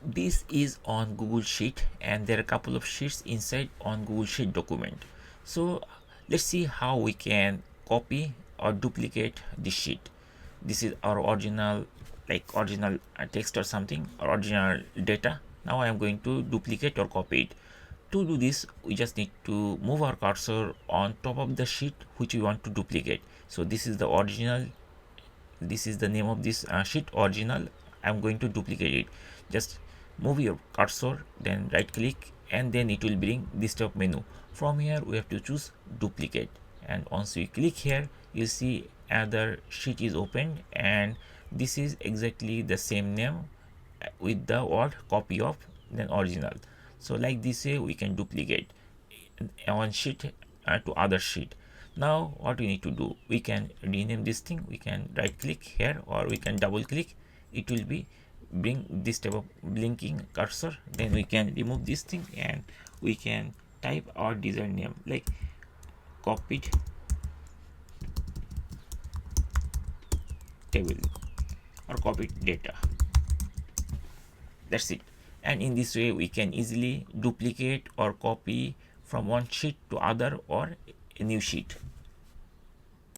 This is on Google Sheet, and there are a couple of sheets inside on Google Sheet document. So let's see how we can copy or duplicate this sheet. This is our original, like original text or something, or original data. Now I am going to duplicate or copy it. To do this, we just need to move our cursor on top of the sheet which we want to duplicate. So this is the original, this is the name of this sheet, original. I'm going to duplicate it. Just move your cursor, then right click, and then it will bring this type of menu. From here we have to choose duplicate, and once we click here, you see another sheet is opened, and this is exactly the same name with the word copy of then original. So like this way we can duplicate one sheet to other sheet. Now what we need to do, we can rename this thing. We can right click here, or we can double click. It will be bring this type of blinking cursor. Then we can remove this thing, and we can type our desired name like copied table or copied data. That's it. And in this way we can easily duplicate or copy from one sheet to other or a new sheet.